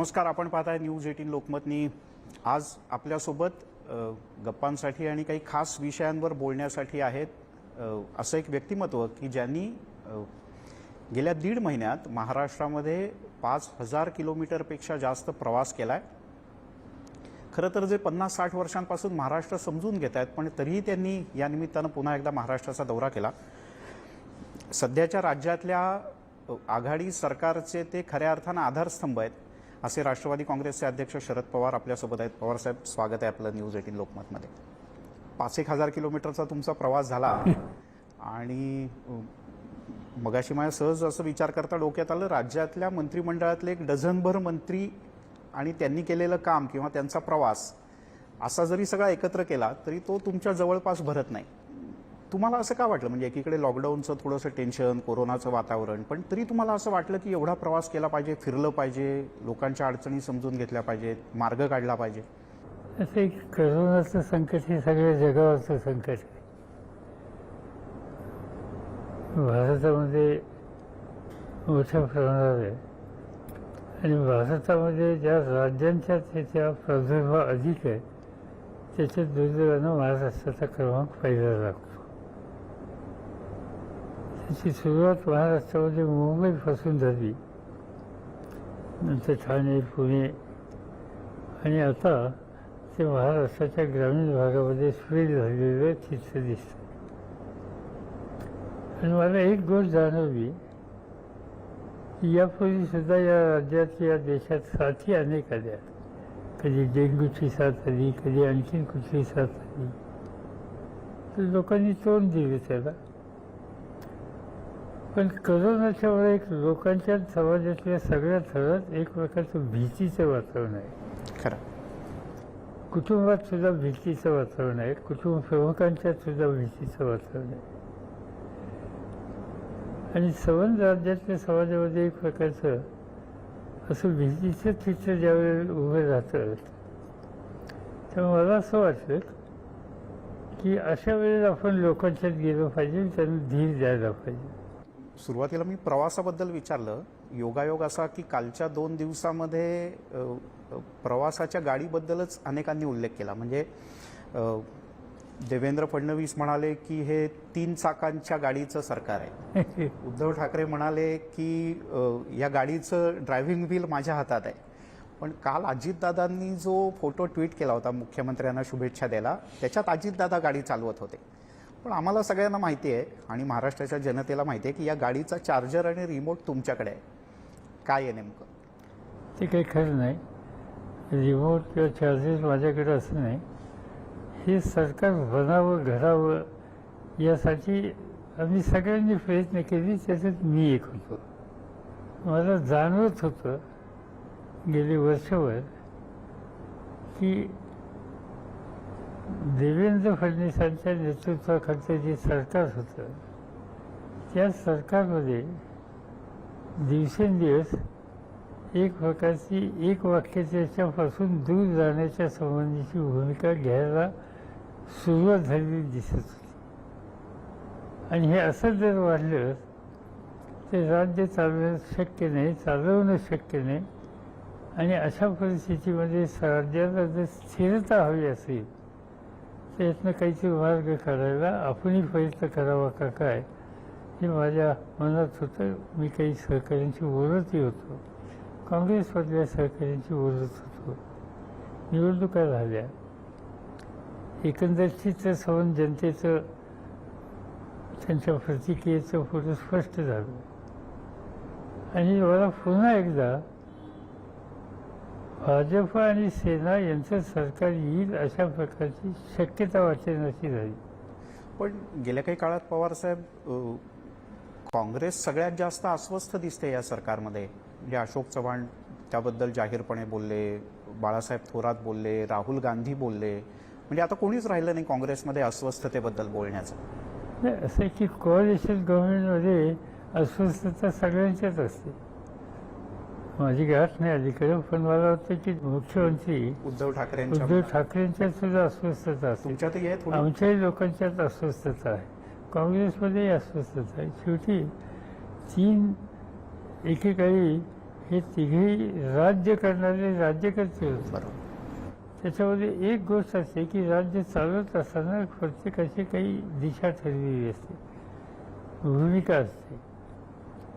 नमस्कार, आपण पाहताय न्यूज 18 लोकमतनी. आज आपल्यासोबत गप्पांसाठी आणि काही खास विषयांवर बोलण्यासाठी आहेत असं एक व्यक्तिमत्व की ज्यांनी गेल्या 1.5 महिन्यात महाराष्ट्रामध्ये 5000 किलोमीटरपेक्षा जास्त प्रवास केलाय. खरं तर जे 50-60 वर्षांपासून महाराष्ट्र समजून घेत आहेत, पण तरीही त्यांनी या निमित्तानं पुन्हा एकदा महाराष्ट्राचा दौरा केला. सध्याच्या राज्यातल्या आघाडी सरकारचे ते खऱ्या अर्थानं आधारस्तंभ आहेत असे राष्ट्रवादी काँग्रेसचे अध्यक्ष शरद पवार आपल्यासोबत आहेत. पवार साहेब, स्वागत आहे आपलं न्यूज 18 लोकमतमध्ये. 5,000 किलोमीटरचा तुमचा प्रवास झाला आणि मगाशी माझ्या सहज असं विचार करता डोक्यात आलं, राज्यातल्या मंत्रिमंडळातले 1 डझनभर मंत्री आणि त्यांनी केलेलं काम किंवा त्यांचा प्रवास असा जरी सगळा एकत्र केला तरी तो तुमच्या जवळपास भरत नाही. तुम्हाला असं का वाटलं? म्हणजे एकीकडे लॉकडाऊनचं थोडंसं टेन्शन, कोरोनाचं वातावरण, पण तरी तुम्हाला असं वाटलं की एवढा प्रवास केला पाहिजे, फिरलं पाहिजे, लोकांच्या अडचणी समजून घेतल्या पाहिजेत, मार्ग काढला पाहिजे? असं एक कोरोनाचं संकट हे सगळ्या जगावरचं संकट आहे. भारतामध्ये मोठ्या प्रमाणावर आहे आणि भारतामध्ये ज्या राज्यांच्या त्याचा प्रादुर्भाव अधिक आहे त्याच्यात दुर्दैवानं महाराष्ट्राचा क्रमांक पहिला लागतो. त्याची सुरुवात महाराष्ट्रामध्ये मुंबईपासून झाली, नंतर ठाणे, पुणे आणि आता ते महाराष्ट्राच्या ग्रामीण भागामध्ये स्प्रेड झालेलं चित्र दिसतं. आणि मला एक गोष्ट जाणवली की यापूर्वीसुद्धा या राज्यात, या देशात साथी अनेक आल्या. कधी डेंग्यूची साथ आली, कधी आणखीन कुठली साथ आली, तर लोकांनी तोंड दिले त्याला. पण कोरोनाच्या वेळेस एक लोकांच्या समाजातल्या सगळ्या थरात एक प्रकारचं भीतीचं वातावरण आहे. खरं, कुटुंबात सुद्धा भीतीचं वातावरण आहे, कुटुंब प्रमुखांच्यात सुद्धा भीतीचं वातावरण आहे. आणि संबंध राज्यातल्या समाजामध्ये एक प्रकारचं असं भीतीचं चित्र ज्यावेळेला उभं राहतं, तेव्हा मला असं वाटतं की अशा वेळेला आपण लोकांच्यात गेलो पाहिजे, त्यांना धीर द्यायला पाहिजे. सुरुवातीला मी प्रवासाबद्दल विचारलं. योगायोग असा की कालच्या 2 दिवसामध्ये प्रवासाच्या गाडीबद्दलच अनेकांनी उल्लेख केला. म्हणजे देवेंद्र फडणवीस म्हणाले की हे 3 चाकांच्या गाडीचं सरकार आहे. उद्धव ठाकरे म्हणाले की या गाडीचं ड्रायव्हिंग व्हील माझ्या हातात आहे. पण काल अजितदादांनी जो फोटो ट्विट केला होता मुख्यमंत्र्यांना शुभेच्छा द्यायला, त्याच्यात अजितदादा गाडी चालवत होते. पण आम्हाला सगळ्यांना माहिती आहे आणि महाराष्ट्राच्या जनतेला माहिती आहे की या गाडीचा चार्जर आणि रिमोट तुमच्याकडे आहे. काय आहे नेमकं? ते काही खरं नाही. रिमोट किंवा चार्जर माझ्याकडे असं नाही. हे सरकार बनावं, घडावं यासाठी आम्ही सगळ्यांनी प्रयत्न केले, त्याच्यात मी एक होतो. मला जाणवत होतं गेली वर्षभर की देवेंद्र फडणवीसांच्या नेतृत्वाखालचं जे सरकार होतं त्या सरकारमध्ये दिवसेंदिवस एक प्रकारची एक वाक्याच्यापासून दूर जाण्याच्या संबंधीची भूमिका घ्यायला सुरुवात झालेली दिसत होती. आणि हे असं जर वाढलं तर राज्य चालवणं शक्य नाही, चालवणं शक्य नाही. आणि अशा परिस्थितीमध्ये राज्याला जर स्थिरता हवी असेल तर यातनं काहीतरी मार्ग काढायला आपणही प्रयत्न करावा का काय, हे माझ्या मनात होतं. मी काही सहकाऱ्यांशी बोलतही होतो, काँग्रेसमधल्या सहकाऱ्यांशी बोलत होतो. निवडणुका झाल्या, एकंदर चित्र संबंध जनतेचं, त्यांच्या प्रतिक्रियेचं फोटो स्पष्ट झालं. आणि मला पुन्हा एकदा भाजप आणि सेना यांचं सरकार येईल अशा प्रकारची शक्यता वाटेनाशी झाली. पण गेल्या काही काळात पवारसाहेब, काँग्रेस सगळ्यात जास्त अस्वस्थ दिसते या सरकारमध्ये. म्हणजे अशोक चव्हाण त्याबद्दल जाहीरपणे बोलले, बाळासाहेब थोरात बोलले, राहुल गांधी बोलले. म्हणजे आता कोणीच राहिलं नाही काँग्रेसमध्ये अस्वस्थतेबद्दल बोलण्याचं. नाही, असं की कोअलिशन गव्हर्नमेंटमध्ये अस्वस्थता सगळ्यांच्याच असते. माझी गाठ नाही अलीकडे, पण मला वाटतं की मुख्यमंत्री उद्धव ठाकरेंच्यात सुद्धा अस्वस्थता असते. आमच्याही लोकांच्यात अस्वस्थता आहे, काँग्रेसमध्येही अस्वस्थता आहे. शेवटी 3 एकेकाळी हे तिघेही राज्य करणारे राज्यकर्ते होते. बरोबर. त्याच्यामध्ये एक गोष्ट असते की राज्य चालवत असताना प्रत्येकाची काही दिशा ठरलेली असते, भूमिका असते.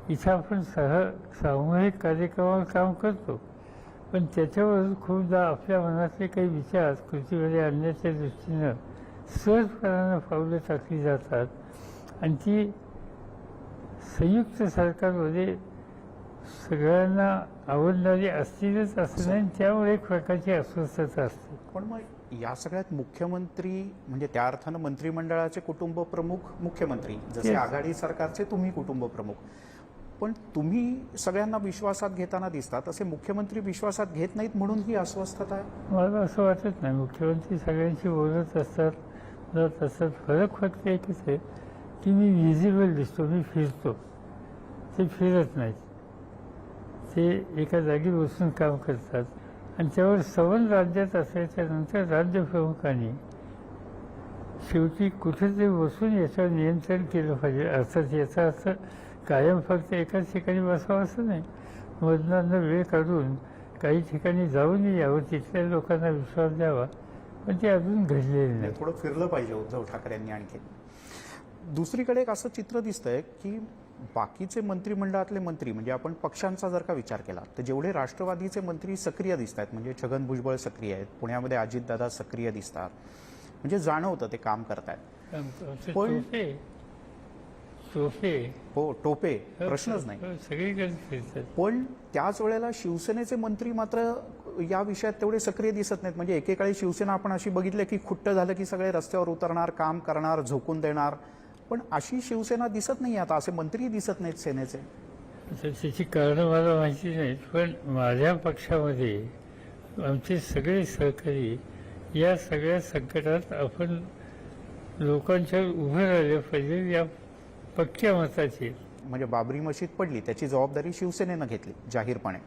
इथं आपण सामूहिक कार्यक्रमावर काम करतो, पण त्याच्यावर खूपदा आपल्या मनातले काही विचार कृतीमध्ये आणण्याच्या दृष्टीनं सहजपणानं पावलं टाकली जातात आणि ती संयुक्त सरकारमध्ये सगळ्यांना आवडणारी असतीलच असं नाही, त्यामुळे एक प्रकारची अस्वस्थता असते. पण मग या सगळ्यात मुख्यमंत्री म्हणजे त्या अर्थानं मंत्रिमंडळाचे कुटुंब प्रमुख मुख्यमंत्री, जसे Yes. आघाडी सरकारचे तुम्ही कुटुंब प्रमुख, पण तुम्ही सगळ्यांना विश्वासात घेताना दिसतात, असे मुख्यमंत्री विश्वासात घेत नाहीत म्हणून ही अस्वस्थता आहे. मला असं वाटत नाही. मुख्यमंत्री सगळ्यांशी बोलत असतात, जात असतात. फरक फक्त एकच आहे की मी विजिबल दिसतो, मी फिरतो, ते फिरत नाहीत. ते एका जागी बसून काम करतात आणि त्यावर संबंध राज्यात असल्याच्यानंतर राज्यप्रमुखांनी शेवटी कुठेतरी बसून याच्यावर नियंत्रण केलं पाहिजे. अर्थात याचा अर्थ कायम फक्त एकाच ठिकाणी बसावं असं नाही, मधनानं वेळ काढून काही ठिकाणी जाऊन यावं, तिथल्या लोकांना विश्वास द्यावा, पण ते अजून घडलेलं नाही. थोडं फिरलं पाहिजे उद्धव ठाकरेंनी आणखी. दुसरीकडे एक असं चित्र दिसतंय की बाकीचे मंत्रिमंडळातले मंत्री म्हणजे आपण पक्षांचा जर का विचार केला तर जेवढे राष्ट्रवादीचे मंत्री सक्रिय दिसत आहेत, म्हणजे छगन भुजबळ सक्रिय आहेत, पुण्यामध्ये अजितदादा सक्रिय दिसतात, म्हणजे जाणवतं ते काम करतायत. पण- सोफे हो, टोपे प्रश्नच नाही. सगळीकडे फिरतात. पण त्याच वेळेला शिवसेनेचे मंत्री मात्र या विषयात तेवढे सक्रिय दिसत नाहीत. म्हणजे एकेकाळी शिवसेना आपण अशी बघितली की खुट्ट झालं की सगळे रस्त्यावर उतरणार, काम करणार, झोकून देणार, पण अशी शिवसेना दिसत नाही आता, असे मंत्री दिसत नाहीत सेनेचे. तर त्याची कारणं मला माहिती नाहीत, पण माझ्या पक्षामध्ये आमचे सगळे सहकारी या सगळ्या संकटात आपण लोकांच्या उभं राहिलं पाहिजे या पक्क्या मताची. म्हणजे बाबरी मशीद पडली त्याची जबाबदारी शिवसेनेनं घेतली जाहीरपणे,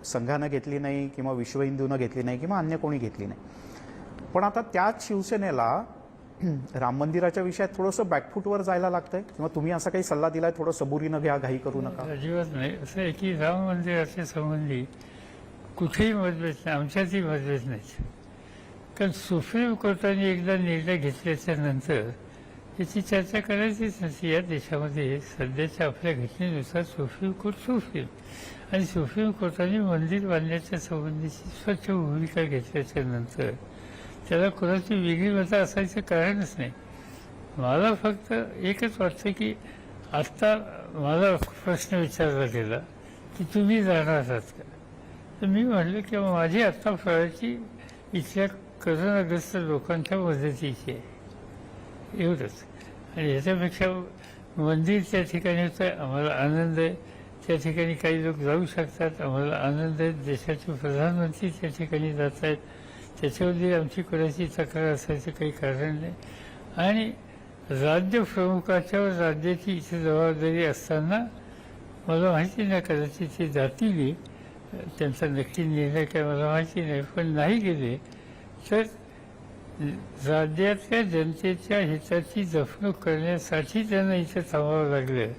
संघानं घेतली नाही किंवा विश्व हिंदूनं घेतली नाही किंवा अन्य कोणी घेतली नाही. पण आता त्याच शिवसेनेला राम मंदिराच्या विषयात थोडंसं बॅकफूटवर जायला लागतंय, किंवा तुम्ही असा काही सल्ला दिलाय थोडं सबुरीनं घ्या, घाई करू नका? अजिबात नाही. असं आहे की राम मंदिराच्या संबंधी कुठेही मतभेद नाही, आमच्यातही मतभेद नाही. कारण सुप्रीम कोर्टाने एकदा निर्णय घेतल्याच्या नंतर याची चर्चा करायचीच नसते. या देशामध्ये सध्याच्या आपल्या घटनेनुसार सुप्रीम कोर्ट सुप्रीम, आणि सुप्रीम कोर्टाने मंदिर बांधण्याच्या संबंधीची स्वच्छ भूमिका घेतल्याच्या नंतर त्याला कोणाची वेगळी मतं असायचं कारणच नाही. मला फक्त एकच वाटतं की आत्ता मला प्रश्न विचारला गेला की तुम्ही जाणार आहात का, तर मी म्हणलं की माझी आत्ता फळाची इथल्या करोनाग्रस्त लोकांच्या मदतीची आहे, एवढंच. आणि ह्याच्यापेक्षा मंदिर त्या ठिकाणी होतं, आम्हाला आनंद आहे. त्या ठिकाणी काही लोक जाऊ शकतात, आम्हाला आनंद आहे. देशाचे प्रधानमंत्री त्या ठिकाणी जात आहेत, त्याच्यामध्ये आमची कोणाची तक्रार असायचं काही कारण नाही. आणि राज्यप्रमुखाच्यावर राज्याची इथे जबाबदारी असताना मला माहिती नाही, कदाचित ते जातील, त्यांचा नक्की निर्णय काय मला माहिती नाही, पण नाही गेले तर राज्यातल्या जनतेच्या हिताची जपणूक करण्यासाठी त्यांना इथं थांबावं लागलं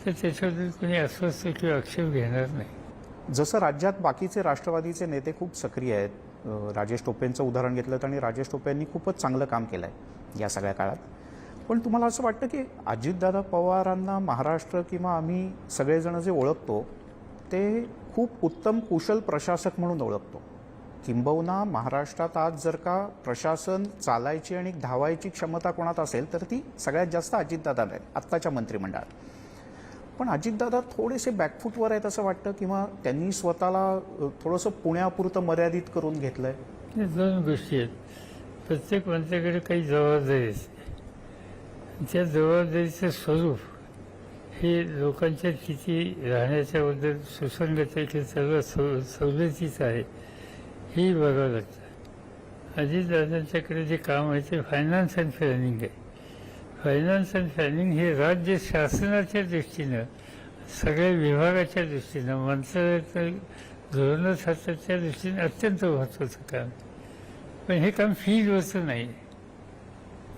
तर त्याच्याबद्दल कोणी अस्वस्थ किंवा आक्षेप घेणार नाही. जसं राज्यात बाकीचे राष्ट्रवादीचे नेते खूप सक्रिय आहेत, राजेश टोपेंचं उदाहरण घेतलं आणि राजेश टोपेंनी खूपच चांगलं काम केलं आहे या सगळ्या काळात. पण तुम्हाला असं वाटतं की अजितदादा पवारांना महाराष्ट्र किंवा आम्ही सगळेजण जे ओळखतो ते खूप उत्तम कुशल प्रशासक म्हणून ओळखतो, किंबहुना महाराष्ट्रात आज जर का प्रशासन चालायची आणि धावायची क्षमता कोणात असेल तर ती सगळ्यात जास्त अजितदादा आहेत आत्ताच्या मंत्रिमंडळात. पण अजितदादा थोडेसे बॅकफूटवर आहेत असं वाटतं, किंवा त्यांनी स्वतःला थोडंसं पुण्यापुरतं मर्यादित करून घेतलंय? हे दोन गोष्टी आहेत. प्रत्येक मंत्र्याकडे काही जबाबदारी असते, त्या जबाबदारीचं स्वरूप हे लोकांच्या किती राहण्याच्याबद्दल सुसंगत आहे की सर्व सवलतीचं आहे हेही बघावं लागतं. अजितदादांच्याकडे जे काम आहे ते फायनान्स अँड प्लॅनिंग आहे. फायनान्स अँड प्लॅनिंग हे राज्य शासनाच्या दृष्टीनं, सगळ्या विभागाच्या दृष्टीनं, मंत्रालयाचं धोरण शास्त्राच्या दृष्टीनं अत्यंत महत्त्वाचं काम. पण हे काम फील्डवरचं नाही.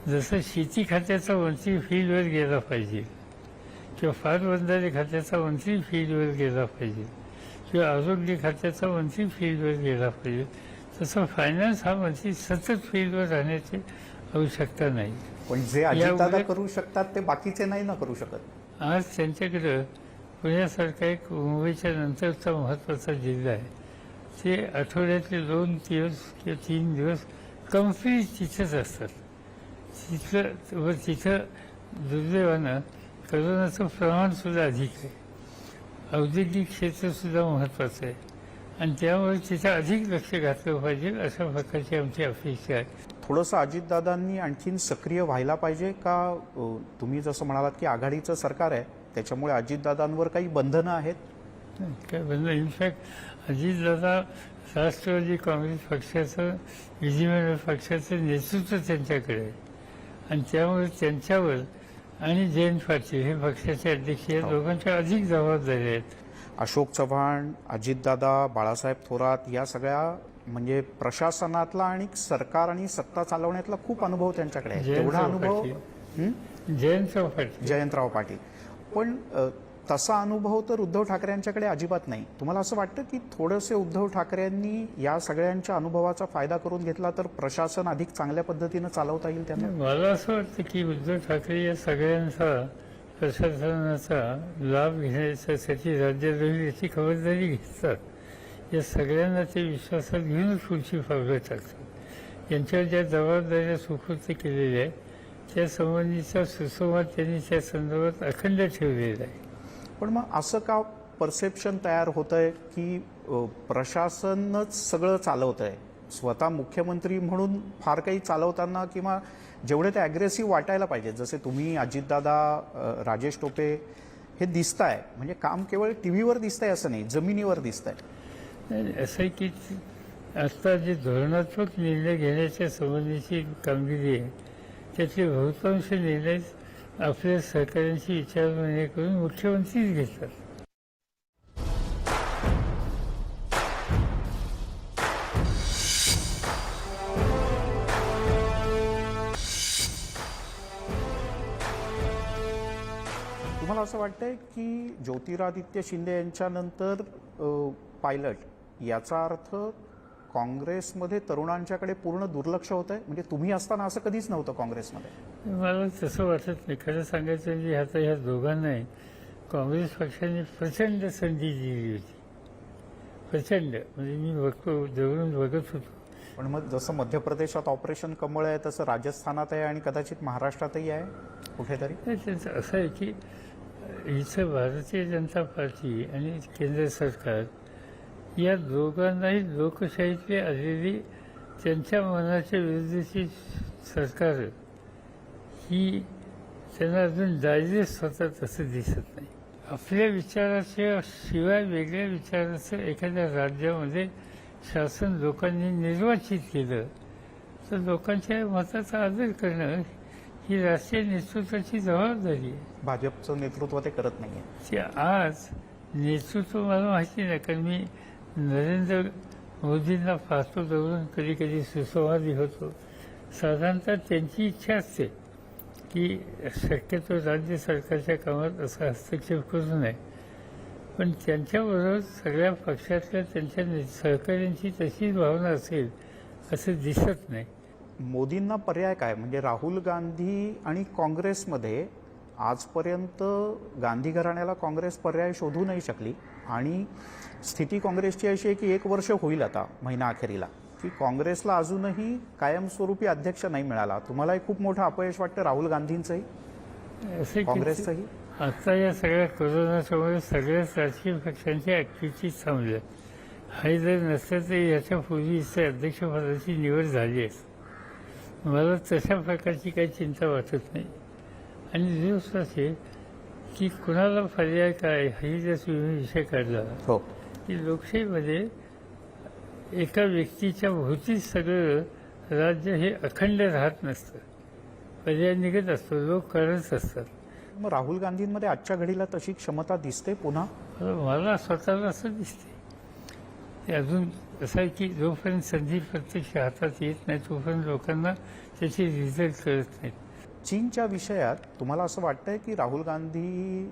जसं शेती खात्याचा मंत्री फील्डवर गेला पाहिजे किंवा फार बंधारे खात्याचा मंत्री फील्डवर गेला पाहिजे, किंवा आरोग्य खात्याचा मंत्री फील्डवर गेला पाहिजे, तसं फायनान्स हा मंत्री सतत फील्डवर राहण्याची आवश्यकता नाही. पण जे अजितदादा यामुळे- करू शकतात ते बाकीचे नाही ना करू शकत. आज त्यांच्याकडं पुण्यासारखा एक मुंबईच्या नंतरचा महत्त्वाचा जिल्हा आहे. ते आठवड्यातले 2 दिवस किंवा 3 दिवस कंप्लीट तिथंच असतात. तिथं दुर्दैवानं करोनाचं प्रमाणसुद्धा अधिक आहे. औद्योगिक क्षेत्रसुद्धा महत्त्वाचं आहे आणि त्यामुळे तिथं अधिक लक्ष घातलं पाहिजे अशा प्रकारची आमची अपेक्षा आहे. थोडंसं अजितदादांनी आणखीन सक्रिय व्हायला पाहिजे का? तुम्ही जसं म्हणालात की आघाडीचं सरकार आहे त्याच्यामुळे अजितदादांवर काही बंधनं आहेत. काय म्हणलं, इनफॅक्ट अजितदादा राष्ट्रवादी काँग्रेस पक्षाचं, विधिमंडळ पक्षाचं नेतृत्व त्यांच्याकडे आहे आणि त्यामुळे त्यांच्यावर आणि जयंत पाटील हे पक्षाचे अध्यक्ष या दोघांच्या अधिक जबाबदाऱ्या आहेत. अशोक चव्हाण, अजितदादा, बाळासाहेब थोरात या सगळ्या म्हणजे प्रशासनातला आणि सरकार आणि सत्ता चालवण्यातला खूप अनुभव त्यांच्याकडे आहे. तेवढा अनुभव जयंतराव पाटील जयंतराव पाटील, पण तसा अनुभव तर उद्धव ठाकरेंच्याकडे अजिबात नाही. तुम्हाला असं वाटतं की थोडंसे उद्धव ठाकरेंनी या सगळ्यांच्या अनुभवाचा फायदा करून घेतला तर प्रशासन अधिक चांगल्या पद्धतीनं चालवता येईल त्यांना? मला असं वाटतं की उद्धव ठाकरे या सगळ्यांचा प्रशासनाचा लाभ घेण्यासाठी राज्यात याची खबरदारी घेतात. या सगळ्यांना ते विश्वासात घेऊनच पुढची पावलं टाकतात. यांच्यावर ज्या जबाबदाऱ्या सुपूर्द केलेल्या आहेत त्या संबंधीचा सुसंवाद त्यांनी त्या संदर्भात अखंड ठेवलेला आहे. पण मग असं का परसेप्शन तयार होतंय की प्रशासनच सगळं चालवतंय? स्वतः मुख्यमंत्री म्हणून फार काही चालवताना किंवा जेवढे ते अग्रेसिव्ह वाटायला पाहिजे, जसे तुम्ही अजितदादा, राजेश टोपे हे दिसताय, म्हणजे काम केवळ टीव्हीवर दिसतंय असं नाही, जमिनीवर दिसतंय. असं आहे की आता जे धोरणात्मक निर्णय घेण्याच्या संबंधीची कामगिरी आहे त्याचे बहुतांश निर्णय आपल्या सहकाऱ्यांशी विचारविनिमय करून मुख्यमंत्रीच घेतात. तुम्हाला असं वाटतंय की ज्योतिरादित्य शिंदे यांच्यानंतर पायलट याचा अर्थ काँग्रेसमध्ये तरुणांच्याकडे पूर्ण दुर्लक्ष होत आहे? म्हणजे तुम्ही असताना असं कधीच नव्हतं काँग्रेसमध्ये. मला तसं वाटत नाही. खरं सांगायचं म्हणजे आता ह्या दोघांनाही काँग्रेस पक्षाने प्रचंड संधी दिली होती. प्रचंड, म्हणजे मी बघतो, जवळून बघत होतो. पण मग जसं मध्य प्रदेशात ऑपरेशन कमळ आहे तसं राजस्थानात आहे आणि कदाचित महाराष्ट्रातही आहे कुठेतरी. त्याचं असं आहे की इथं भारतीय जनता पार्टी आणि केंद्र सरकार या दोघांनाही लोकशाहीतली आलेली त्यांच्या मनाच्या विरुद्धची सरकार ही त्यांना अजून डायजेस्ट होतात असं दिसत नाही. आपल्या विचाराच्या शिवाय वेगळ्या विचाराचं एखाद्या राज्यामध्ये शासन लोकांनी निर्वाचित केलं तर लोकांच्या मताचा आदर करणं ही राष्ट्रीय नेतृत्वाची जबाबदारी आहे. भाजपचं नेतृत्व ते करत नाहीये. ते आज नेतृत्व मला माहिती नाही, कारण मी नरेंद्र मोदींना पाहतो, जवळून कधी कधी सुसंवादी होतो. साधारणतः त्यांची इच्छा असते की शक्यतो राज्य सरकारच्या कामात असा हस्तक्षेप करू नये, पण त्यांच्याबरोबर सगळ्या पक्षातल्या त्यांच्या सहकाऱ्यांची तशीच भावना असेल असं दिसत नाही. मोदींना पर्याय काय? म्हणजे राहुल गांधी आणि काँग्रेसमध्ये आजपर्यंत गांधी घराण्याला काँग्रेस पर्याय शोधू नाही शकली आणि स्थिती काँग्रेसची अशी आहे की 1 वर्ष होईल आता महिना अखेरीला की काँग्रेसला अजूनही कायमस्वरूपी अध्यक्ष नाही मिळाला. तुम्हालाही खूप मोठं अपयश वाटतं राहुल गांधींचंही असं काँग्रेसचंही? आता या सगळ्या कोरोनाच्यामुळे सगळ्याच राजकीय पक्षांची ॲक्टिव्हिटी थांबल्या. हे जर नसतं तर याच्यापूर्वी अध्यक्षपदाची निवड झाली आहे. मला तशा प्रकारची काही चिंता वाटत नाही. आणि दिवस असे की कुणाला पर्याय काय हे जर तुम्ही विषय काढला हो की लोकशाहीमध्ये एका व्यक्तीच्या भोवतीच सगळं राज्य हे अखंड राहत नसतं. पर्याय निघत असतो, लोक करत असतात. मग राहुल गांधींमध्ये आजच्या घडीला तशी क्षमता दिसते पुन्हा? मला स्वतःला असं दिसते. ते अजून असं आहे की जोपर्यंत संधी प्रत्यक्ष हातात येत नाही तोपर्यंत लोकांना त्याचे रिझल्ट कळत नाहीत. चीनच्या विषयात तुम्हाला असं वाटतंय की राहुल गांधी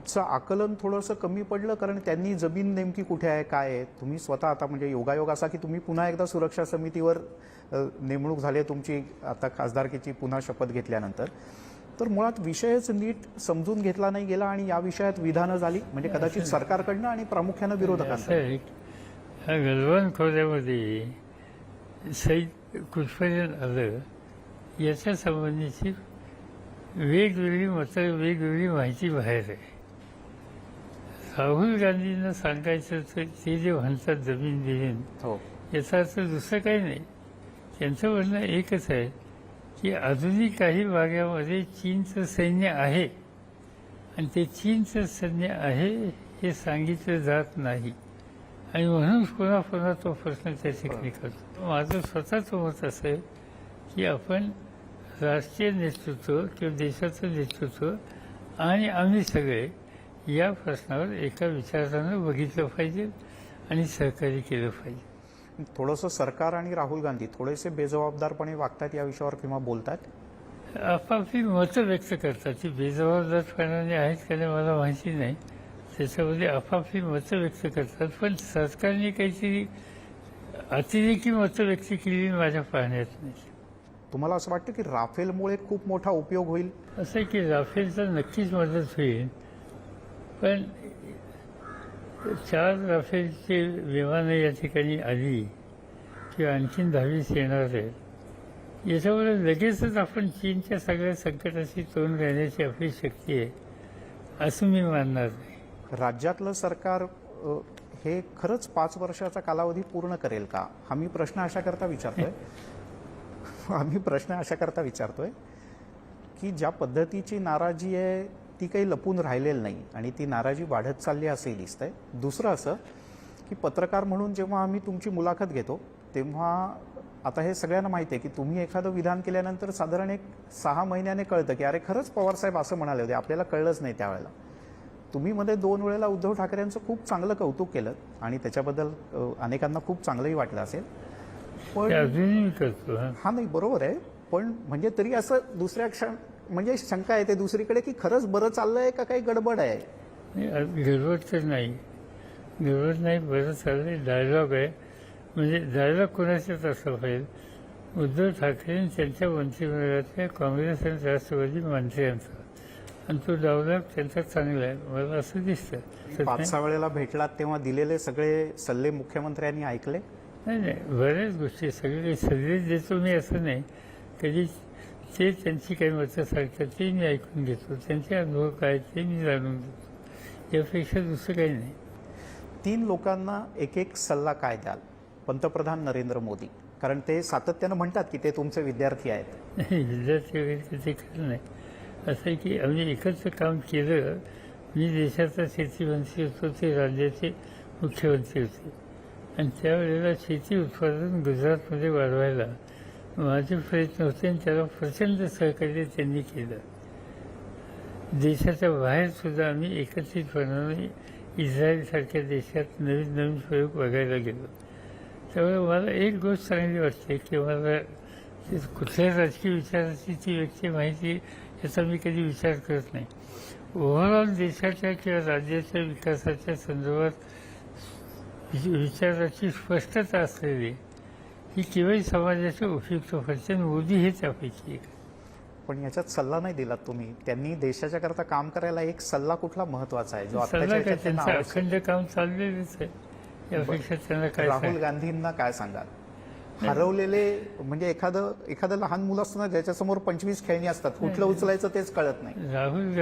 चं आकलन थोडंसं कमी पडलं, कारण त्यांनी जमीन नेमकी कुठे आहे काय आहे. तुम्ही स्वतः आता म्हणजे योगायोग असा की तुम्ही पुन्हा एकदा सुरक्षा समितीवर नेमणूक झाली आहे तुमची आता खासदारकीची पुन्हा शपथ घेतल्यानंतर. तर मुळात विषयच नीट समजून घेतला नाही गेला आणि या विषयात विधानं झाली म्हणजे कदाचित सरकारकडनं आणि प्रामुख्यानं विरोधकांकडनं. ह्या गलवान खोऱ्यामध्ये सैद कुठपर्यंत आलं याच्या संबंधीची वेगवेगळी मतं वेगवेगळी माहिती बाहेर आहे. राहुल गांधींना सांगायचं तर ते जे म्हणतात जमीन बिमीन हो, याचा अर्थ दुसरं काही नाही. त्यांचं म्हणणं एकच आहे की अजूनही काही भागामध्ये चीनचं सैन्य आहे आणि ते चीनचं सैन्य आहे हे सांगितलं जात नाही आणि म्हणून पुन्हा पुन्हा तो प्रश्न त्या ठिकाणी करतो. माझं स्वतःचं मत असं आहे की आपण राष्ट्रीय नेतृत्व किंवा देशाचं नेतृत्व आणि आम्ही सगळे या प्रश्नावर एका विचारानं बघितलं पाहिजे आणि सहकार्य केलं पाहिजे. थोडंसं सरकार आणि राहुल गांधी थोडेसे बेजबाबदारपणे वागतात या विषयावर किंवा बोलतात. आपापली मतं व्यक्त करतात. ती बेजबाबदारपणाने आहेत का नाही मला माहिती नाही. त्याच्यामध्ये आपापली मतं व्यक्त करतात. पण सरकारने काहीतरी अतिरेकी मतं व्यक्त केली माझ्या पाहण्यात नाही. तुम्हाला असं वाटतं की राफेलमुळे खूप मोठा उपयोग होईल? असं आहे की राफेलचा नक्कीच मदत होईल, पण 4 राफेलची विमानं या ठिकाणी आली किंवा आणखीन 10 येणार आहेत याच्यामुळे लगेचच आपण चीनच्या सगळ्या संकटाशी तोंड देण्याची आपली शक्ती आहे असं मी मानणार नाही. राज्यातलं सरकार हे खरंच 5 वर्षाचा कालावधी पूर्ण करेल का? आम्ही प्रश्न अशा करता विचारतोय की ज्या पद्धतीची नाराजी आहे ती काही लपून राहिलेली नाही आणि ती नाराजी वाढत चालली असंही दिसतंय. दुसरं असं की पत्रकार म्हणून जेव्हा आम्ही तुमची मुलाखत घेतो तेव्हा आता हे सगळ्यांना माहिती आहे की तुम्ही एखादं विधान केल्यानंतर साधारण एक 6 महिन्याने कळतं की अरे खरंच पवारसाहेब असं म्हणाले होते, आपल्याला कळलंच नाही त्यावेळेला. तुम्ही मध्ये 2 वेळेला उद्धव ठाकरेंचं खूप चांगलं कौतुक केलं आणि त्याच्याबद्दल अनेकांना खूप चांगलंही वाटलं असेल. पण अजूनही करतो. हा नाही बरोबर आहे, पण म्हणजे तरी असं दुसऱ्या म्हणजे शंका येते दुसरीकडे की खरंच बरं चाललंय का काही गडबड आहे? गडबड तर नाही, बरं चाललंय. डायलॉग आहे म्हणजे डायलॉग कोणाचाच असला पाहिजे. उद्धव ठाकरे त्यांच्या मंत्रिमंडळातल्या काँग्रेस आणि राष्ट्रवादी मंत्र्यांचा आणि तो डायलॉग त्यांचा चांगला आहे मला असं दिसतं. 5-6 वेळेला भेटलात तेव्हा दिलेले सगळे सल्ले मुख्यमंत्र्यांनी ऐकले? नाही, बऱ्याच गोष्टी सगळे सल्ले देतो मी असं नाही. कधी ते त्यांची काही मतं सांगतात ते मी ऐकून घेतो, त्यांचे अनुभव काय ते मी जाणून घेतो, यापेक्षा दुसरं काही नाही. 3 लोकांना एक सल्ला काय द्याल? पंतप्रधान नरेंद्र मोदी, कारण ते सातत्यानं म्हणतात की ते तुमचे विद्यार्थी आहेत. नाही, विद्यार्थी वगैरे ते खरं नाही. असं आहे की आम्ही एकत्र काम केलं. मी देशाचा शेतीमंत्री होतो, ते राज्याचे मुख्यमंत्री होते आणि त्यावेळेला शेती उत्पादन गुजरातमध्ये वाढवायला माझे प्रयत्न होते आणि त्याला प्रचंड सहकार्य त्यांनी केलं. देशाच्या बाहेरसुद्धा आम्ही एकत्रितपणाने इस्रायलसारख्या देशात नवीन नवीन प्रयोग बघायला गेलो. त्यामुळे मला एक गोष्ट चांगली वाटते की मला कुठल्याही राजकीय विचाराची ती व्यक्ती माहिती याचा मी कधी विचार करत नाही. ओव्हरऑल देशाच्या किंवा राज्याच्या विकासाच्या संदर्भात विचाराची स्पष्टता असलेली ही केवळ समाजाच्या उपयुक्त पडते. मोदी हे त्यापैकी एक. पण याच्यात सल्ला नाही दिलात तुम्ही. त्यांनी देशाच्या करता काम करायला एक सल्ला कुठला महत्वाचा आहे जो सल्ला काय, त्यांचं अखंड काम चाललेलंच आहे. यापेक्षा त्यांना काय राहुल गांधींना काय सांगाल? हरवलेले म्हणजे एखादं लहान मुलं असतं ना ज्याच्यासमोर 25 खेळणी असतात, कुठलं उचलायचं तेच कळत नाही. राहुल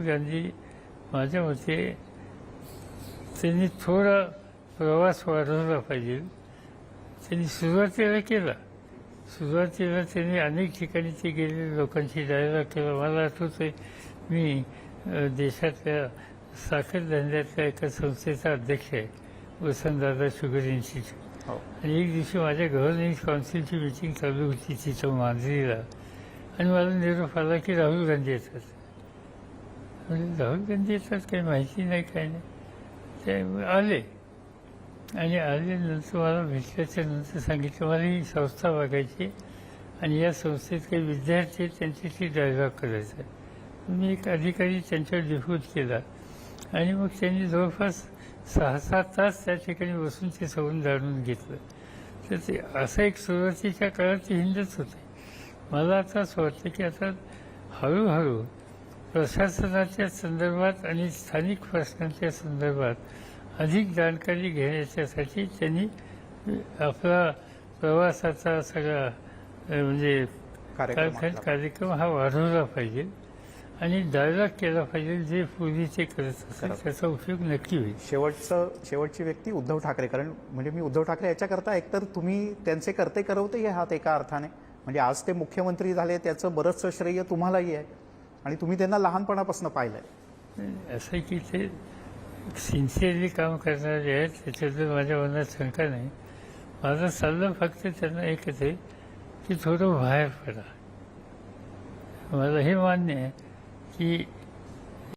गांधी माझ्या मते त्यांनी थोडा प्रवास वाढवला पाहिजे. त्यांनी सुरुवातीला त्यांनी अनेक ठिकाणी ते गेलेल्या लोकांशी डायलॉग केला. मला आठवतं आहे मी देशातल्या साखर धंद्यातल्या एका संस्थेचा अध्यक्ष आहे, वसंतदादा शुगर इन्स्टिट्यूट. आणि एक दिवशी माझ्या गव्हर्निंग काउन्सिलची मीटिंग चालू होती तिथं मांजरीला आणि मला निरोप आला की राहुल गांधी येतात. राहुल गांधी येतात काही माहिती नाही काय नाही. ते आले आणि आल्यानंतर मला भेटल्याच्या नंतर सांगितलं मला ही संस्था बघायची आणि या संस्थेत काही विद्यार्थी आहेत त्यांच्याशी डायलॉग करायचा. मी एक अधिकारी त्यांच्यावर डिफ्यूज केला आणि मग त्यांनी जवळपास 6-7 तास त्या ठिकाणी बसून ते सगळं जाणून घेतलं. तर ते असं एक सुरुवातीच्या काळात हिंदच होते. मला आता असं वाटतं की आता हळूहळू प्रशासनाच्या संदर्भात आणि स्थानिक प्रश्नांच्या संदर्भात अधिक जाणकारी घेण्याच्यासाठी त्यांनी आपला प्रवासाचा सगळा म्हणजे कार्यक्रम हा वाढवला पाहिजे आणि डायलॉग केला पाहिजे. जे पूर्वी ते करत असेल त्याचा उपयोग नक्की होईल. शेवटची व्यक्ती उद्धव ठाकरे. कारण म्हणजे मी उद्धव ठाकरे याच्याकरता एकतर तुम्ही त्यांचे करते करवते आहात एका अर्थाने. म्हणजे आज ते मुख्यमंत्री झाले त्याचं बरंचसं श्रेय तुम्हालाही आहे आणि तुम्ही त्यांना लहानपणापासून पाहिलंय. असं की ते सिन्सिअरली काम करणारे आहेत त्याच्याबद्दल माझ्या मनात शंका नाही. माझं सल्ला फक्त त्यांना एकच आहे की थोडं बाहेर पडा. मला हे मान्य आहे की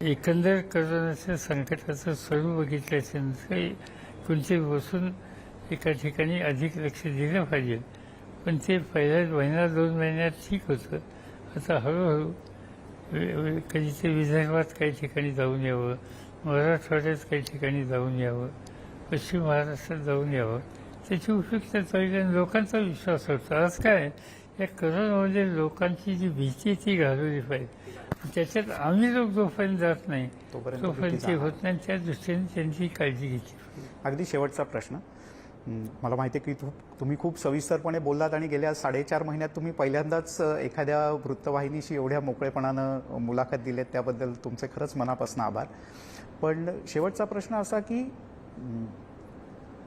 एकंदर कोरोनाच्या संकटाचं स्वरूप बघितल्याच्यानंतर कोणते बसून एका ठिकाणी अधिक लक्ष दिलं पाहिजे. पण ते पहिल्या महिना 2 महिन्यात ठीक होतं. आता हळूहळू कधीतरी विदर्भात काही ठिकाणी जाऊन यावं, मराठवाड्यात काही ठिकाणी जाऊन यावं, पश्चिम महाराष्ट्रात जाऊन यावं. त्याची उपयुक्तता होईल आणि लोकांचा विश्वास होतो. आज काय या कोरोनामध्ये लोकांची जी भीती आहे ती घालवली पाहिजे. त्याच्यात आम्ही लोक जोपर्यंत जात नाही तोपर्यंत ते होत नाही. त्या दृष्टीने त्यांची काळजी घेतली. अगदी शेवटचा प्रश्न. मला माहिती आहे की तुम्ही खूप सविस्तरपणे बोललात आणि गेल्या 4.5 महिन्यात तुम्ही पहिल्यांदाच एखाद्या वृत्तवाहिनीशी एवढ्या मोकळेपणानं मुलाखत दिलेत त्याबद्दल तुमचे खरंच मनापासून आभार. पण शेवटचा प्रश्न असा की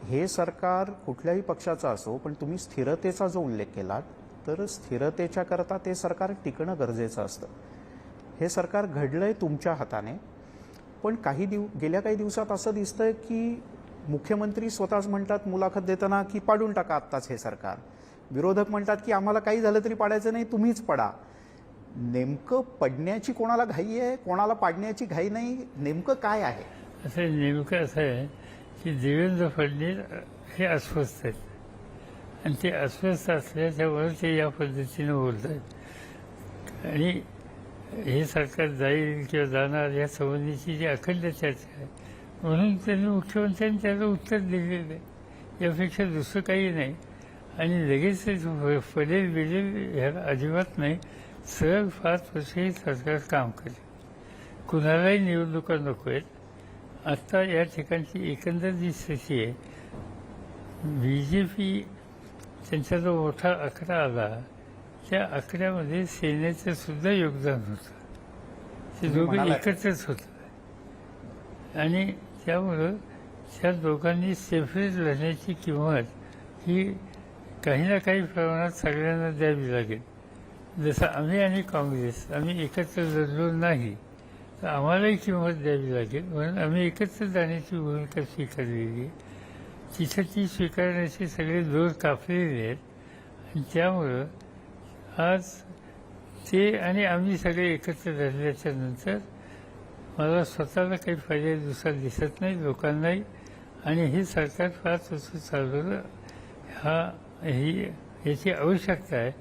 हे सरकार कुठल्याही पक्षाचं असो पण तुम्ही स्थिरतेचा जो उल्लेख केलात तर स्थिरतेच्या करता ते सरकार टिकणं गरजेचं असतं. हे सरकार घडलंय तुमच्या हाताने. पण गेल्या काही दिवसात असं दिसतंय की मुख्यमंत्री स्वतःच म्हणतात मुलाखत देताना की पाडून टाका आत्ताच हे सरकार. विरोधक म्हणतात की आम्हाला काही झालं तरी पाडायचं नाही, तुम्हीच पडा. नेमकं पडण्याची कोणाला घाई आहे, कोणाला पाडण्याची घाई नाही, नेमकं काय आहे? असं नेमकं असं आहे की देवेंद्र फडणवीस हे अस्वस्थ आहेत आणि ते अस्वस्थ असल्याच्यामुळे ते या पद्धतीनं बोलत आहेत. आणि हे सरकार जाईल किंवा जाणार या संबंधीची जी अखंड चर्चा आहे म्हणून त्यांनी मुख्यमंत्र्यांनी त्याचं उत्तर दिलेलं आहे. यापेक्षा दुसरं काही नाही. आणि लगेच पडेल बिडेल ह्याला अजिबात नाही. सरळ 5 वर्ष हे सरकार काम करेल. कुणालाही निवडणुका नको आहेत. आत्ता या ठिकाणची एकंदर जी स्थिती आहे BJP त्यांचा जो मोठा आकडा आला त्या आकड्यामध्ये सेनेचं सुद्धा योगदान होतं. ते दोघं एकत्रच होतं आणि त्यामुळं त्या दोघांनी सेपरेट लढण्याची किंमत ही काही ना काही प्रमाणात सगळ्यांना द्यावी लागेल. जसं आम्ही आणि काँग्रेस आम्ही एकत्र लढलो नाही तर आम्हालाही किंमत द्यावी लागेल. म्हणून आम्ही एकत्र जाण्याची भूमिका स्वीकारलेली आहे. तिथं ती स्वीकारण्याचे सगळे दोर कापलेले आहेत आणि त्यामुळं आज ते आणि आम्ही सगळे एकत्र लढल्याच्या नंतर मला स्वतःला काही फायदा दुसरा दिसत नाही, लोकांनाही. आणि हे सरकार 5 वर्ष चालवलं याची आवश्यकता आहे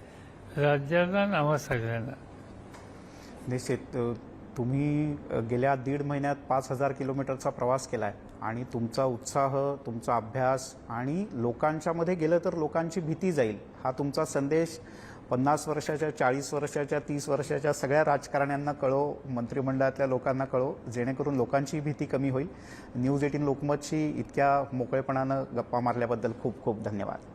राज्याला आणि आम्हा सगळ्यांना. निश्चित. तुम्ही गेल्या 1.5 महिन्यात 5,000 किलोमीटरचा प्रवास केला आहे आणि तुमचा उत्साह, तुमचा अभ्यास आणि लोकांच्यामध्ये गेलं तर लोकांची भीती जाईल हा तुमचा संदेश 50 वर्षाच्या, 40 वर्षाच्या, 30 वर्षाच्या सगळ्या राजकारण्यांना कळो, मंत्रिमंडळातल्या लोकांना कळो, जेणेकरून लोकांची भीती कमी होईल. न्यूज 18 लोकमतशी इतक्या मोकळेपणानं गप्पा मारल्याबद्दल खूप खूप धन्यवाद.